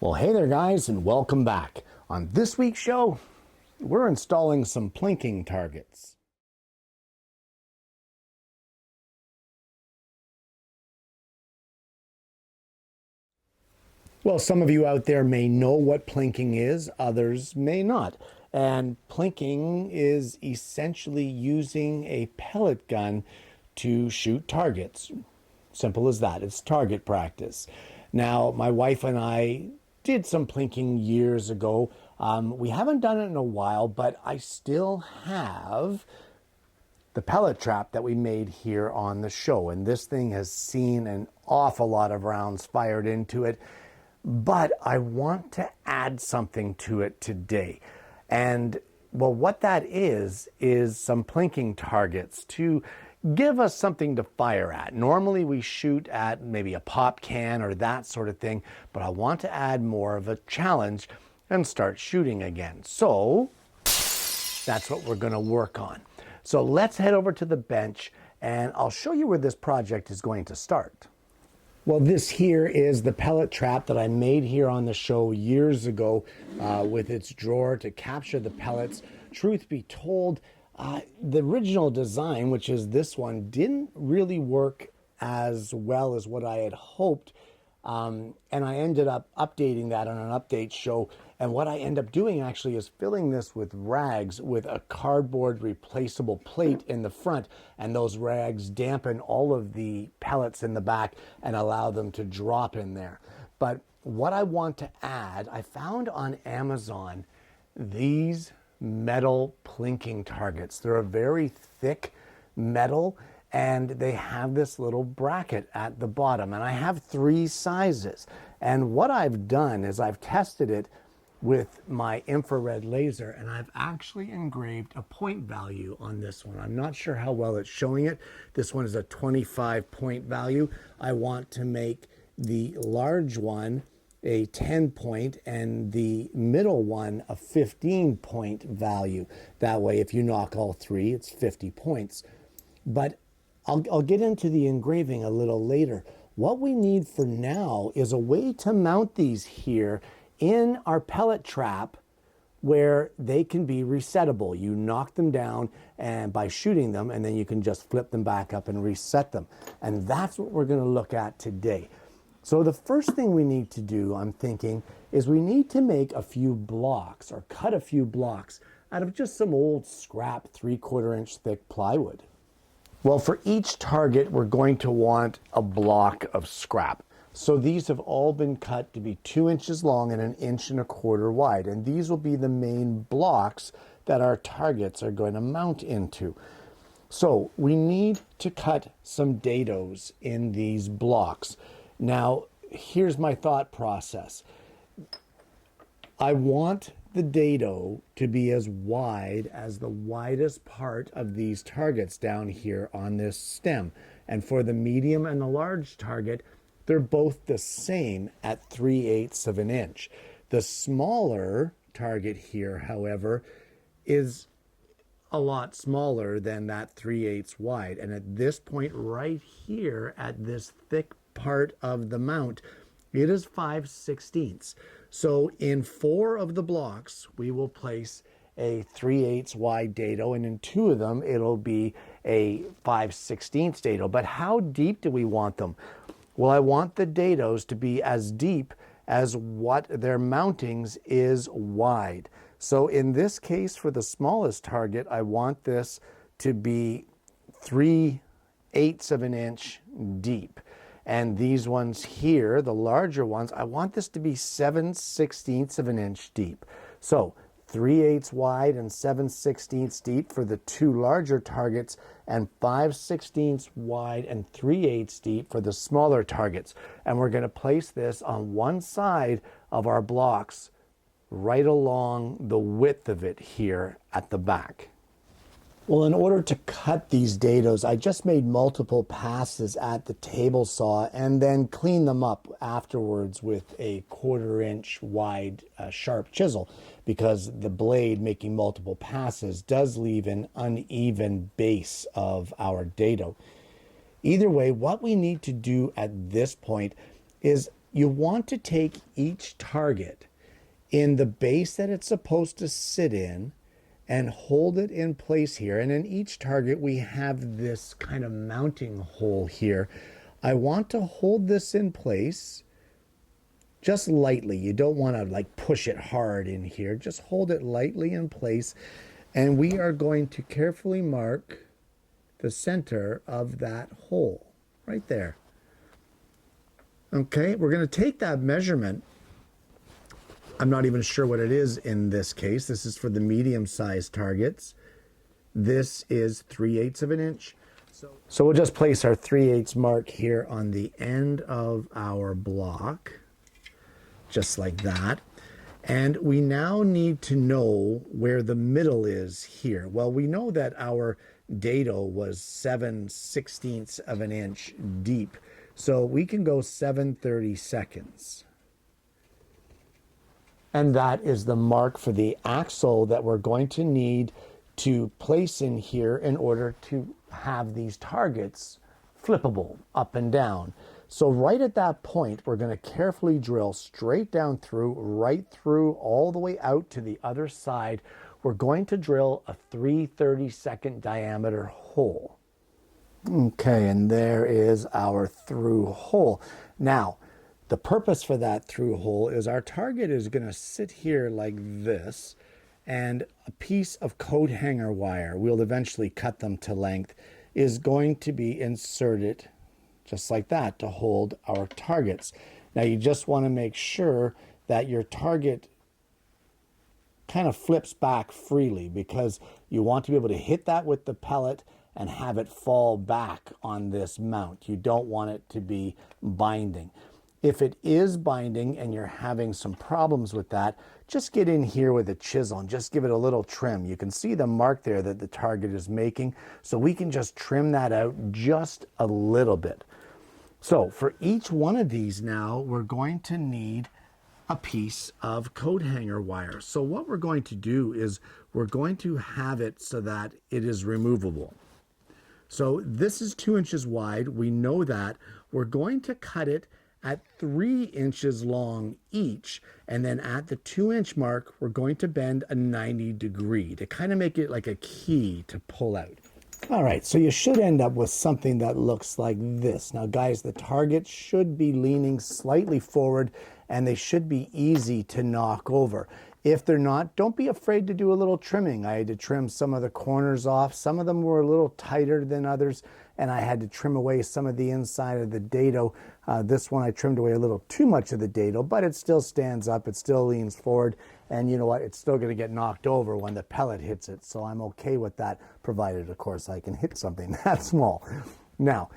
Well, hey there guys, and welcome back. On this week's show, we're installing some plinking targets. Well, some of you out there may know what plinking is, others may not. And plinking is essentially using a pellet gun to shoot targets. Simple as that. It's target practice. Now, my wife and I did some plinking years ago. We haven't done it in a while, but I still have the pellet trap that we made here on the show. And this thing has seen an awful lot of rounds fired into it. But I want to add something to it today. And well, what that is some plinking targets to give us something to fire at. Normally we shoot at maybe a pop can or that sort of thing, but I want to add more of a challenge and start shooting again. So that's what we're going to work on. So let's head over to the bench and I'll show you where this project is going to start. Well, this here is the pellet trap that I made here on the show years ago with its drawer to capture the pellets. Truth be told, the original design, which is this one, didn't really work as well as what I had hoped. And I ended up updating that on an update show. And what I end up doing actually is filling this with rags with a cardboard replaceable plate in the front. And those rags dampen all of the pellets in the back and allow them to drop in there. But what I want to add, I found on Amazon these metal plinking targets. They're a very thick metal and they have this little bracket at the bottom. And I have 3 sizes. And what I've done is I've tested it with my infrared laser and I've actually engraved a point value on this one. I'm not sure how well it's showing it. This one is a 25 point value. I want to make the large one a 10 point and the middle one a 15 point value. That way, if you knock all 3, it's 50 points. But I'll get into the engraving a little later. What we need for now is a way to mount these here in our pellet trap where they can be resettable. You knock them down and by shooting them, and then you can just flip them back up and reset them. And that's what we're going to look at today. So the first thing we need to do, I'm thinking, is we need to make a few blocks or cut a few blocks out of just some old scrap 3/4 inch thick plywood. Well, for each target, we're going to want a block of scrap. So these have all been cut to be 2 inches long and 1 1/4 inches wide. And these will be the main blocks that our targets are going to mount into. So we need to cut some dados in these blocks. Now, here's my thought process. I want the dado to be as wide as the widest part of these targets down here on this stem. And for the medium and the large target, they're both the same at 3/8 of an inch. The smaller target here, however, is a lot smaller than that 3/8 wide. And at this point right here, at this thick part of the mount, it is 5/16. So in 4 of the blocks, we will place a 3/8 wide dado, and in 2 of them, it'll be a 5/16 dado. But how deep do we want them? Well, I want the dados to be as deep as what their mountings is wide. So in this case, for the smallest target, I want this to be 3/8 of an inch deep. And these ones here, the larger ones, I want this to be 7/16 of an inch deep. So 3/8 wide and 7/16 deep for the 2 larger targets, and 5/16 wide and 3/8 deep for the smaller targets. And we're going to place this on one side of our blocks right along the width of it here at the back. Well, in order to cut these dados, I just made multiple passes at the table saw and then cleaned them up afterwards with a 1/4 inch wide sharp chisel, because the blade making multiple passes does leave an uneven base of our dado. Either way, what we need to do at this point is you want to take each target in the base that it's supposed to sit in and hold it in place here. And in each target, we have this kind of mounting hole here. I want to hold this in place just lightly. You don't want to like push it hard in here. Just hold it lightly in place. And we are going to carefully mark the center of that hole right there. Okay, we're going to take that measurement. I'm not even sure what it is in this case. This is for the medium-sized targets. This is 3/8 of an inch. So we'll just place our 3/8 mark here on the end of our block, just like that. And we now need to know where the middle is here. Well, we know that our dado was 7/16 of an inch deep. So we can go 7/32. And that is the mark for the axle that we're going to need to place in here in order to have these targets flippable up and down. So right at that point, we're going to carefully drill straight down through, right through, all the way out to the other side. We're going to drill a 3/32 diameter hole. Okay, and there is our through hole. Now, the purpose for that through hole is our target is going to sit here like this, and a piece of coat hanger wire, we'll eventually cut them to length, is going to be inserted just like that to hold our targets. Now you just want to make sure that your target kind of flips back freely, because you want to be able to hit that with the pellet and have it fall back on this mount. You don't want it to be binding. If it is binding and you're having some problems with that, just get in here with a chisel and just give it a little trim. You can see the mark there that the target is making, so we can just trim that out just a little bit. So for each one of these now, we're going to need a piece of coat hanger wire. So what we're going to do is we're going to have it so that it is removable. So this is 2 inches wide. We know that. We're going to cut it at 3 inches long each, and then at the 2-inch mark, we're going to bend a 90-degree to kind of make it like a key to pull out. All right, so you should end up with something that looks like this. Now guys, the targets should be leaning slightly forward, and they should be easy to knock over. If they're not, don't be afraid to do a little trimming. I had to trim some of the corners off. Some of them were a little tighter than others, and I had to trim away some of the inside of the dado. This one I trimmed away a little too much of the dado, but it still stands up, it still leans forward, and you know what, it's still gonna get knocked over when the pellet hits it, so I'm okay with that, provided, of course, I can hit something that small. Now,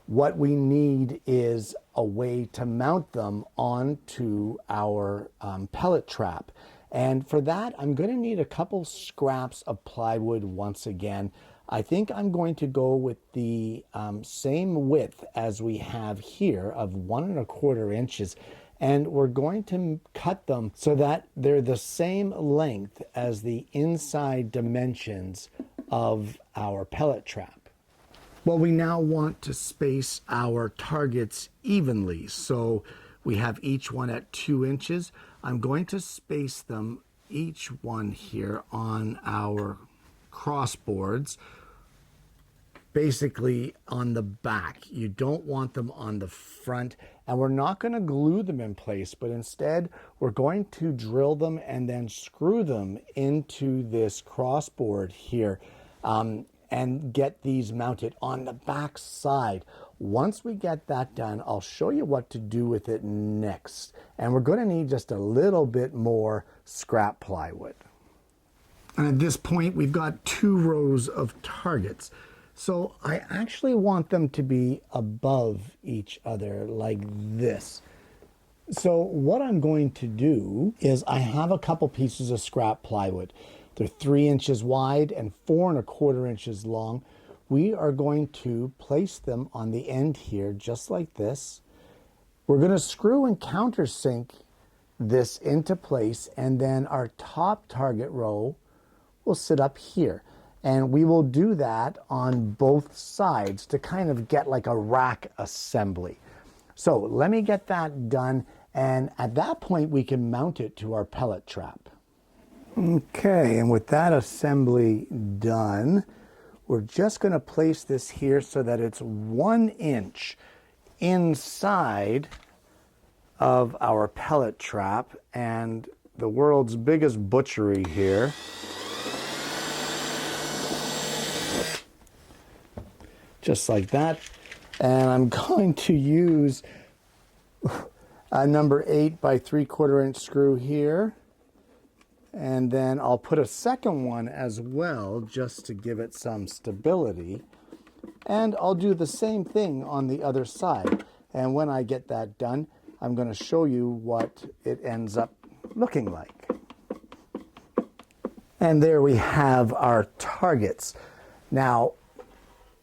what we need is a way to mount them onto our pellet trap. And for that, I'm going to need a couple scraps of plywood once again. I think I'm going to go with the same width as we have here of 1 1/4 inches. And we're going to cut them so that they're the same length as the inside dimensions of our pellet trap. Well, we now want to space our targets evenly. So we have each one at 2 inches. I'm going to space them, each one here, on our crossboards, basically on the back. You don't want them on the front, and we're not going to glue them in place, but instead we're going to drill them and then screw them into this crossboard here, and get these mounted on the back side. Once we get that done, I'll show you what to do with it next. And we're going to need just a little bit more scrap plywood. And at this point, we've got 2 rows of targets. So I actually want them to be above each other like this. So what I'm going to do is I have a couple pieces of scrap plywood. They're 3 inches wide and 4 1/4 inches long. We are going to place them on the end here, just like this. We're going to screw and countersink this into place, and then our top target row will sit up here. And we will do that on both sides to kind of get like a rack assembly. So let me get that done, and at that point we can mount it to our pellet trap. Okay, and with that assembly done, we're just going to place this here so that it's 1 inch inside of our pellet trap, and the world's biggest butchery here. Just like that. And I'm going to use a number 8 by 3/4 inch screw here. And then I'll put a second one as well, just to give it some stability. And I'll do the same thing on the other side. And when I get that done, I'm going to show you what it ends up looking like. And there we have our targets. Now,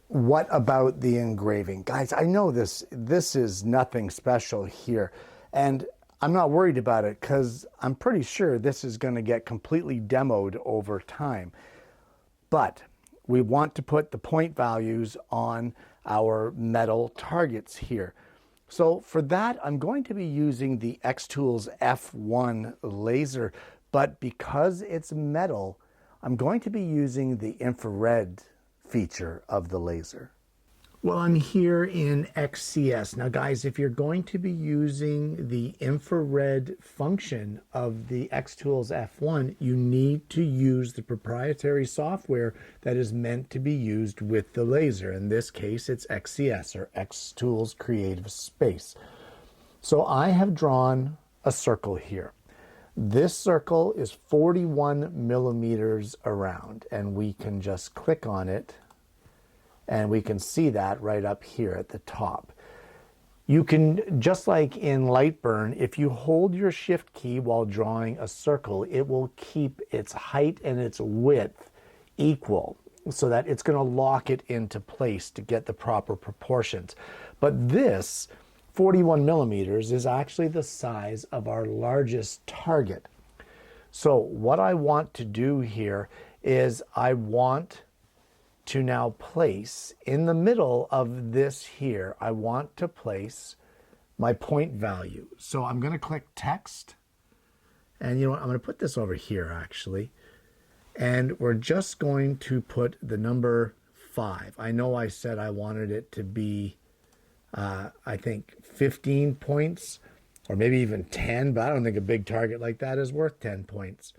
what about the engraving? Guys, I know this is nothing special here. And I'm not worried about it because I'm pretty sure this is going to get completely demoed over time. But we want to put the point values on our metal targets here. So for that, I'm going to be using the X-Tools F1 laser, but because it's metal, I'm going to be using the infrared feature of the laser. Well, I'm here in XCS. Now guys, if you're going to be using the infrared function of the X-Tools F1, you need to use the proprietary software that is meant to be used with the laser. In this case, it's XCS, or X-Tools Creative Space. So I have drawn a circle here. This circle is 41 millimeters around, and we can just click on it and we can see that right up here at the top. You can, just like in Lightburn, if you hold your shift key while drawing a circle, it will keep its height and its width equal so that it's going to lock it into place to get the proper proportions. But this 41 millimeters is actually the size of our largest target. So what I want to do here is I want to now place in the middle of this here, I want to place my point value. So I'm going to click text, and you know what, I'm going to put this over here actually, and we're just going to put the number 5. I know I said I wanted it to be I think 15 points or maybe even 10, but I don't think a big target like that is worth 10 points.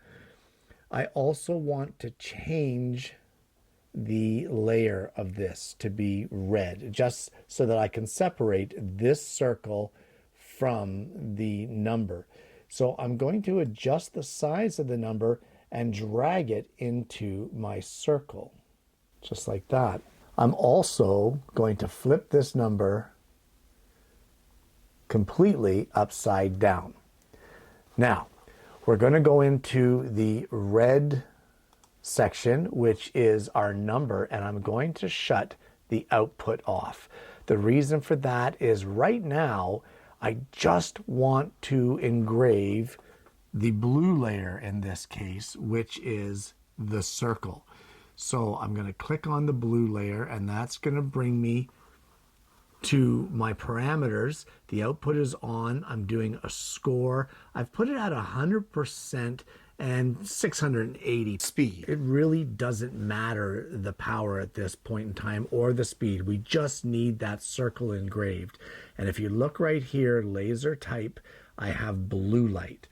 I also want to change the layer of this to be red, just so that I can separate this circle from the number. So I'm going to adjust the size of the number and drag it into my circle, just like that. I'm also going to flip this number completely upside down. Now, we're going to go into the red section, which is our number, and I'm going to shut the output off. The reason for that is right now I just want to engrave the blue layer in this case, which is the circle. So I'm going to click on the blue layer, and that's going to bring me to my parameters. The output is on. I'm doing a score. I've put it at 100% and 680 speed. It really doesn't matter the power at this point in time or the speed. We just need that circle engraved. And if you look right here, laser type, I have blue light.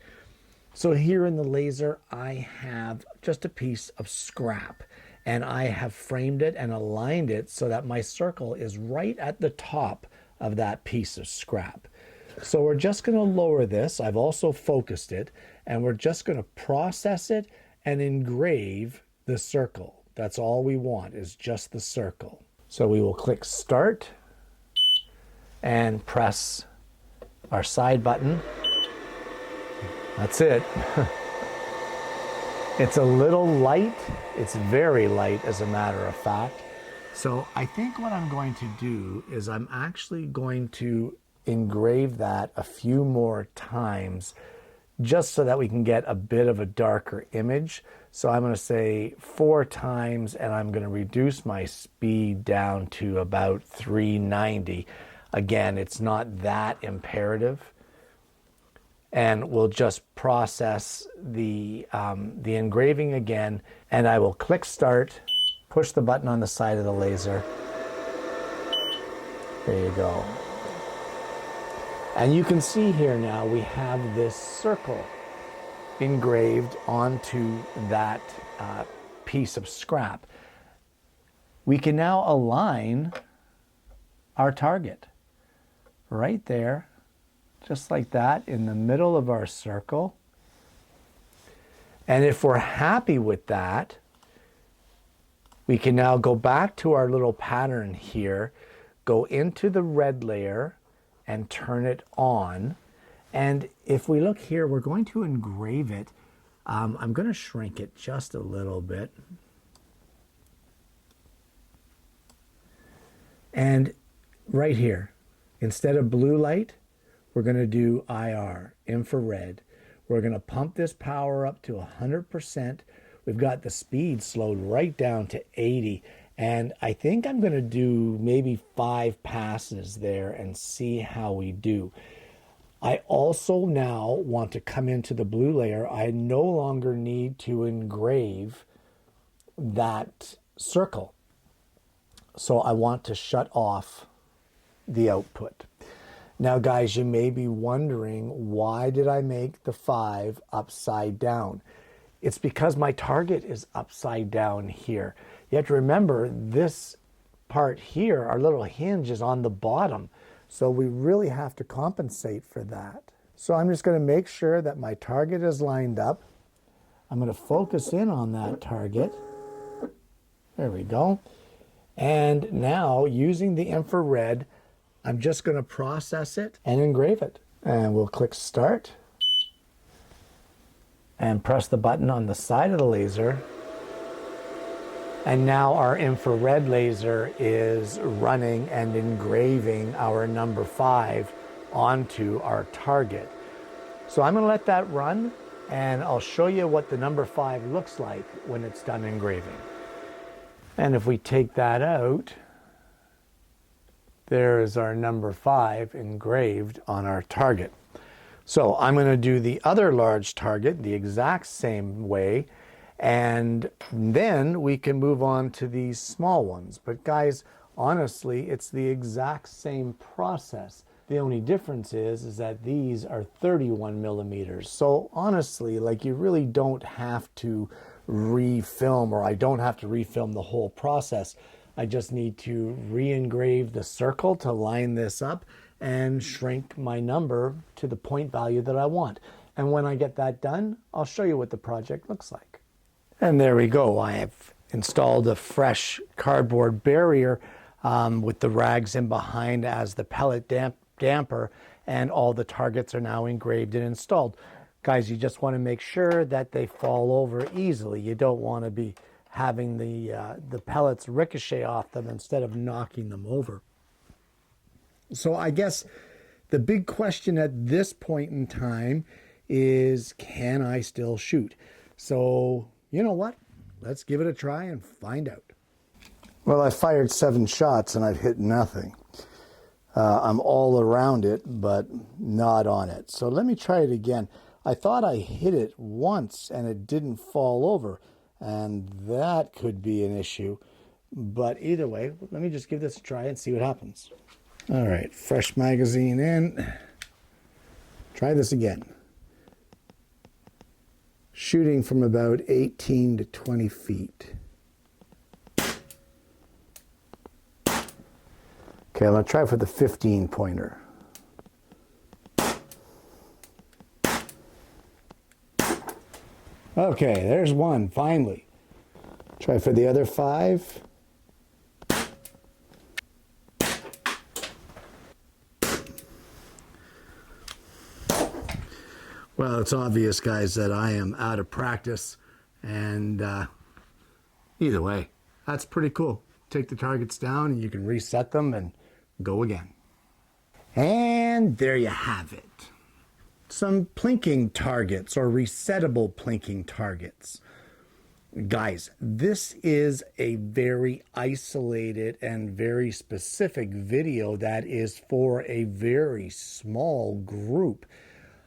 So here in the laser, I have just a piece of scrap, and I have framed it and aligned it so that my circle is right at the top of that piece of scrap. So we're just going to lower this. I've also focused it, and we're just going to process it and engrave the circle. That's all we want, is just the circle. So we will click Start and press our side button. That's it. It's a little light. It's very light, as a matter of fact. So I think what I'm going to do is I'm actually going to engrave that a few more times, just so that we can get a bit of a darker image. So I'm going to say 4 times, and I'm going to reduce my speed down to about 390. Again, it's not that imperative. And we'll just process the engraving again, and I will click start, push the button on the side of the laser. There you go. And you can see here now we have this circle engraved onto that piece of scrap. We can now align our target right there, just like that, in the middle of our circle. And if we're happy with that, we can now go back to our little pattern here, go into the red layer and turn it on. And if we look here, we're going to engrave it. I'm going to shrink it just a little bit. And right here, instead of blue light, we're going to do IR, infrared. We're going to pump this power up to 100%. We've got the speed slowed right down to 80. And I think I'm going to do maybe 5 passes there and see how we do. I also now want to come into the blue layer. I no longer need to engrave that circle. So I want to shut off the output. Now guys, you may be wondering, why did I make the 5 upside down? It's because my target is upside down here. You have to remember this part here, our little hinge, is on the bottom. So we really have to compensate for that. So I'm just going to make sure that my target is lined up. I'm going to focus in on that target. There we go. And now, using the infrared, I'm just going to process it and engrave it. And we'll click start and press the button on the side of the laser. And now our infrared laser is running and engraving our number 5 onto our target. So I'm going to let that run, and I'll show you what the number 5 looks like when it's done engraving. And if we take that out, there's our number 5 engraved on our target. So I'm going to do the other large target the exact same way, and then we can move on to these small ones. But guys, honestly, it's the exact same process. The only difference is that these are 31 millimeters. So honestly, like, you really don't have to refilm, or I don't have to refilm the whole process. I just need to re-engrave the circle to line this up and shrink my number to the point value that I want. And when I get that done, I'll show you what the project looks like. And there we go. I have installed a fresh cardboard barrier with the rags in behind as the pellet damper, and all the targets are now engraved and installed. Guys, you just want to make sure that they fall over easily. You don't want to be having the pellets ricochet off them instead of knocking them over. So I guess the big question at this point in time is, can I still shoot? So you know what? Let's give it a try and find out. Well, I fired 7 shots and I've hit nothing. I'm all around it, but not on it. So let me try it again. I thought I hit it once and it didn't fall over, and that could be an issue. But either way, let me just give this a try and see what happens. All right, fresh magazine in. Try this again. Shooting from about 18 to 20 feet. Okay, I'm going to try for the 15 pointer. Okay, there's one, finally. Try for the other 5. Well, it's obvious, guys, that I am out of practice, and either way, that's pretty cool. Take the targets down and you can reset them and go again. And there you have it. Some plinking targets, or resettable plinking targets. Guys, this is a very isolated and very specific video that is for a very small group.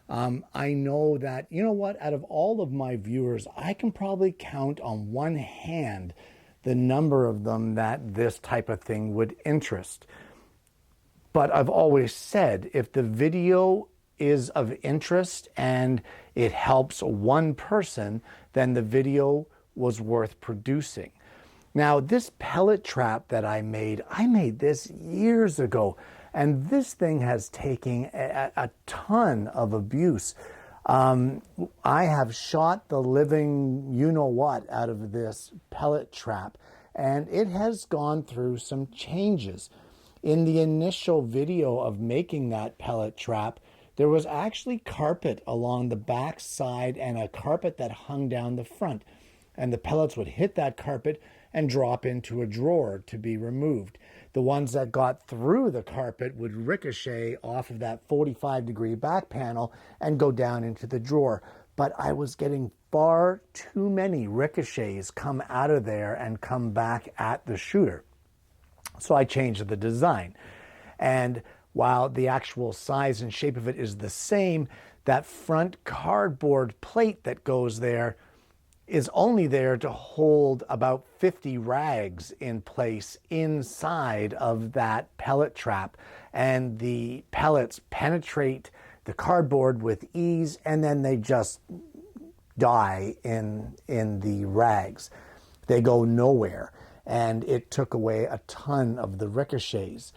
I know that, you know what, out of all of my viewers, I can probably count on one hand the number of them that this type of thing would interest. But I've always said, if the video is of interest and it helps one person, then the video was worth producing. Now, this pellet trap that I made this years ago, and this thing has taken a ton of abuse. I have shot the living you-know-what out of this pellet trap, and it has gone through some changes. In the initial video of making that pellet trap, there was actually carpet along the back side and a carpet that hung down the front. And the pellets would hit that carpet and drop into a drawer to be removed. The ones that got through the carpet would ricochet off of that 45-degree back panel and go down into the drawer. But I was getting far too many ricochets come out of there and come back at the shooter. So I changed the design. And while the actual size and shape of it is the same, that front cardboard plate that goes there is only there to hold about 50 rags in place inside of that pellet trap. And the pellets penetrate the cardboard with ease, and then they just die in the rags. They go nowhere, and it took away a ton of the ricochets.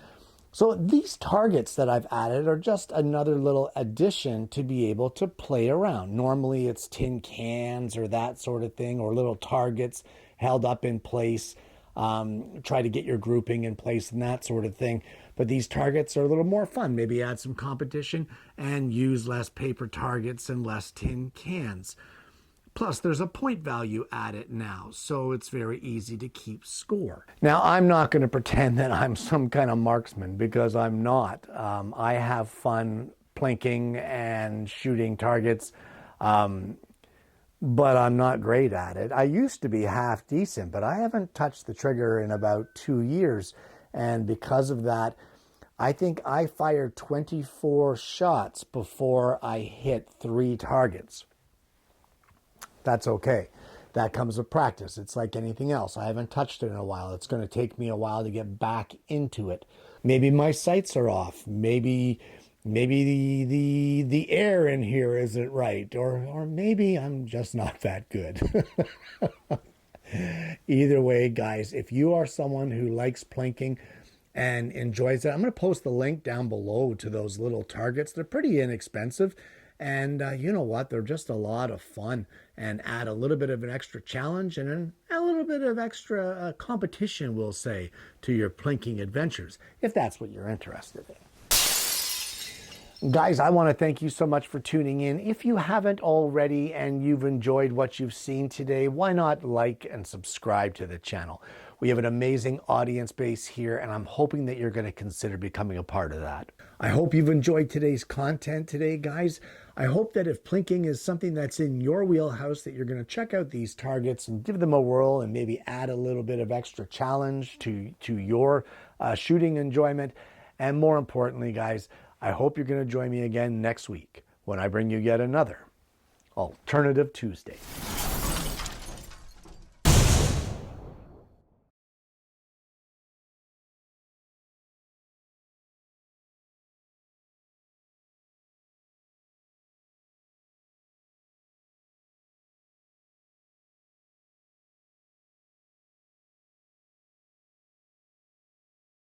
So these targets that I've added are just another little addition to be able to play around. Normally it's tin cans or that sort of thing, or little targets held up in place. Try to get your grouping in place and that sort of thing. But these targets are a little more fun. Maybe add some competition and use less paper targets and less tin cans. Plus, there's a point value at it now, so it's very easy to keep score. Now, I'm not going to pretend that I'm some kind of marksman, because I'm not. I have fun plinking and shooting targets, but I'm not great at it. I used to be half decent, but I haven't touched the trigger in about 2 years, and because of that, I think I fired 24 shots before I hit 3 targets. That's okay. That comes with practice. It's like anything else. I haven't touched it in a while. It's going to take me a while to get back into it. Maybe my sights are off. Maybe the air in here isn't right, or maybe I'm just not that good. Either way, guys, if you are someone who likes plinking and enjoys it, I'm going to post the link down below to those little targets. They're pretty inexpensive. And you know what? They're just a lot of fun, and add a little bit of an extra challenge and a little bit of extra competition, we'll say, to your plinking adventures, if that's what you're interested in. Guys, I want to thank you so much for tuning in. If you haven't already and you've enjoyed what you've seen today, why not like and subscribe to the channel? We have an amazing audience base here, and I'm hoping that you're going to consider becoming a part of that. I hope you've enjoyed today's content today, guys. I hope that if plinking is something that's in your wheelhouse, that you're going to check out these targets and give them a whirl and maybe add a little bit of extra challenge to your shooting enjoyment. And more importantly, guys, I hope you're going to join me again next week when I bring you yet another Alternative Tuesday.